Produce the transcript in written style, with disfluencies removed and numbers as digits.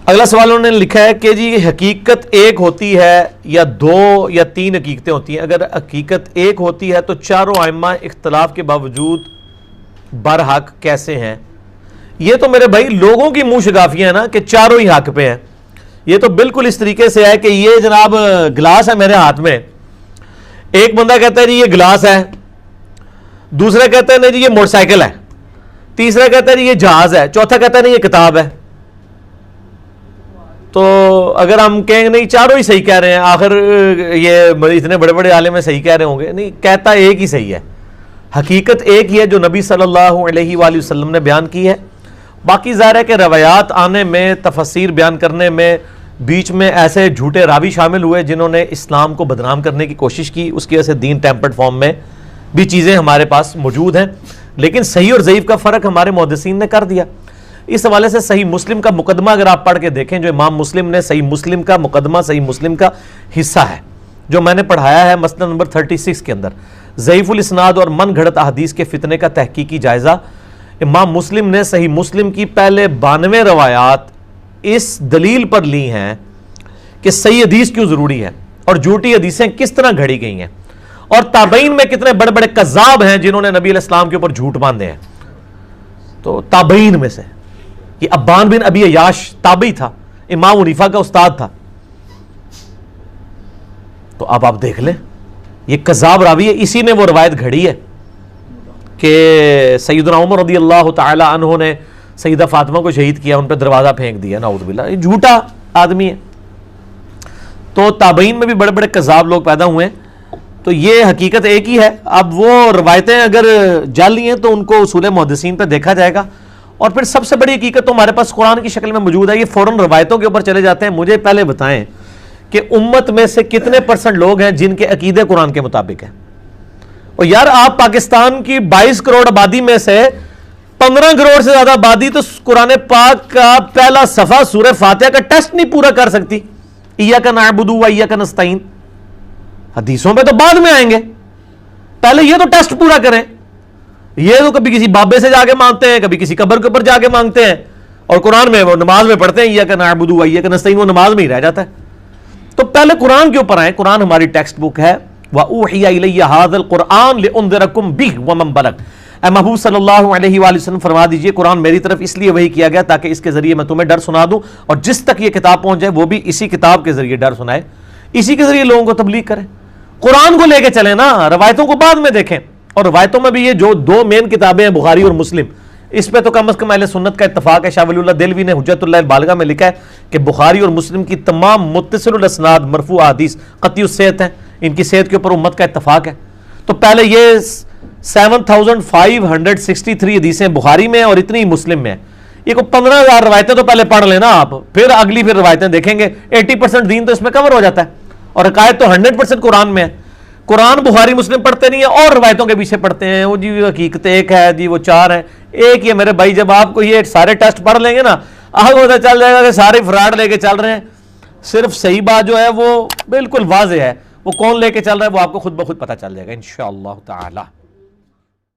اگلا سوال انہوں نے لکھا ہے کہ جی حقیقت ایک ہوتی ہے یا دو یا تین حقیقتیں ہوتی ہیں؟ اگر حقیقت ایک ہوتی ہے تو چاروں ائمہ اختلاف کے باوجود برحق کیسے ہیں؟ یہ تو میرے بھائی لوگوں کی منہ شگافیاں ہیں نا کہ چاروں ہی حق پہ ہیں. یہ تو بالکل اس طریقے سے ہے کہ یہ جناب گلاس ہے میرے ہاتھ میں، ایک بندہ کہتا ہے جی یہ گلاس ہے، دوسرا کہتا ہے نہیں جی یہ موٹر سائیکل ہے، تیسرا کہتا ہے جی یہ جہاز ہے، چوتھا کہتا ہے نہیں یہ کتاب ہے. تو اگر ہم کہیں گے نہیں چاروں ہی صحیح کہہ رہے ہیں، آخر یہ اتنے بڑے بڑے عالم صحیح کہہ رہے ہوں گے، نہیں، کہتا ایک ہی صحیح ہے. حقیقت ایک ہی ہے جو نبی صلی اللہ علیہ وآلہ وسلم نے بیان کی ہے. باقی ظاہر ہے کہ روایات آنے میں، تفسیر بیان کرنے میں بیچ میں ایسے جھوٹے راوی شامل ہوئے جنہوں نے اسلام کو بدنام کرنے کی کوشش کی، اس کی وجہ سے دین ٹیمپرڈ فارم میں بھی چیزیں ہمارے پاس موجود ہیں. لیکن صحیح اور ضعیف کا فرق ہمارے محدثین نے کر دیا. اس حوالے سے صحیح مسلم کا مقدمہ اگر آپ پڑھ کے دیکھیں، جو امام مسلم نے صحیح مسلم کا مقدمہ، صحیح مسلم کا حصہ ہے جو میں نے پڑھایا ہے مسند نمبر 36 کے اندر، ضعیف الاسناد اور من گھڑت احادیث کے فتنے کا تحقیقی جائزہ، امام مسلم نے صحیح مسلم کی پہلے 92 روایات اس دلیل پر لی ہیں کہ صحیح حدیث کیوں ضروری ہے اور جھوٹی حدیثیں کس طرح گھڑی گئی ہیں، اور تابعین میں کتنے بڑے بڑے کذاب ہیں جنہوں نے نبی علیہ السلام کے اوپر جھوٹ باندھے ہیں. تو تابعین میں سے یہ ابان بن ابی عیاش تابعی تھا، امام حنیفہ کا استاد تھا. تو اب آپ دیکھ لیں یہ کذاب راوی ہے، اسی نے وہ روایت گھڑی ہے کہ سیدنا عمر رضی اللہ تعالی عنہ نے سیدہ فاطمہ کو شہید کیا، ان پہ دروازہ پھینک دیا، نعوذ باللہ. یہ جھوٹا آدمی ہے. تو تابعین میں بھی بڑے بڑے کذاب لوگ پیدا ہوئے ہیں. تو یہ حقیقت ایک ہی ہے. اب وہ روایتیں اگر جعلی ہیں تو ان کو اصول محدثین پہ دیکھا جائے گا. اور پھر سب سے بڑی حقیقت تو ہمارے پاس قرآن کی شکل میں موجود ہے. یہ فوراً روایتوں کے اوپر چلے جاتے ہیں. مجھے پہلے بتائیں کہ امت میں سے کتنے % لوگ ہیں جن کے عقیدے قرآن کے مطابق ہیں؟ اور یار آپ پاکستان کی 22 کروڑ آبادی میں سے 15 کروڑ سے زیادہ آبادی تو قرآن پاک کا پہلا صفحہ سورہ فاتحہ کا ٹیسٹ نہیں پورا کر سکتی. ایاک نعبد و ایاک نستعین حدیثوں پہ تو بعد میں آئیں گے، پہلے یہ تو ٹیسٹ پورا کریں. یہ تو کبھی کسی بابے سے جا کے مانگتے ہیں، کبھی کسی قبر کے اوپر جا کے مانگتے ہیں، اور قرآن میں وہ نماز میں پڑھتے ہیں ایاک نعبد و ایاک نستعین، وہ نماز میں ہی رہ جاتا ہے. تو پہلے قرآن کے اوپر آئیں. قرآن ہماری ٹیکسٹ بک ہے. وَأُوحِيَ إِلَيَّ هَذَا الْقُرْآنُ لِأُنذِرَكُم بِهِ وَمَن بَلَغَ. اے محبوب صلی اللہ علیہ وآلہ وسلم فرما دیجئے قرآن میری طرف اس لیے وحی کیا گیا تاکہ اس کے ذریعے میں تمہیں ڈر سنا دوں، اور جس تک یہ کتاب پہنچ جائے وہ بھی اسی کتاب کے ذریعے ڈر سنائے، اسی کے ذریعے لوگوں کو تبلیغ کرے. قرآن کو لے کے چلیں نا، روایتوں کو بعد میں دیکھیں. اور روایتوں میں بھی یہ جو 2 مین کتابیں ہیں بخاری اور مسلم، اس پہ تو کم از کم اہل سنت کا اتفاق ہے. شاہ ولی اللہ دہلوی نے حجت اللہ البالغہ میں لکھا ہے کہ بخاری اور مسلم کی تمام متصل الاسناد مرفوع احادیث قطعی الصحت ہیں، ان کی صحت کے اوپر امت کا اتفاق ہے. تو پہلے یہ 7563 حدیثیں بخاری میں اور اتنی مسلم میں ہیں. یہ کو 15,000 روایتیں تو پہلے پڑھ لینا آپ، پھر اگلی پھر روایتیں دیکھیں گے. 80% دین تو اس میں کور ہو جاتا ہے، اور عقائد تو 100% قرآن میں ہے. قرآن بخاری مسلم پڑھتے نہیں ہیں اور روایتوں کے پیچھے پڑھتے ہیں. وہ جی حقیقت ایک ہے، جی وہ 4 ہیں. ایک ہی ہے میرے بھائی. جب آپ کو یہ سارے ٹیسٹ پڑھ لیں گے نا، آپ کو پتہ چل جائے گا کہ سارے فراڈ لے کے چل رہے ہیں. صرف صحیح بات جو ہے وہ بالکل واضح ہے، وہ کون لے کے چل رہا ہے وہ آپ کو خود بخود پتہ چل جائے گا انشاءاللہ تعالی.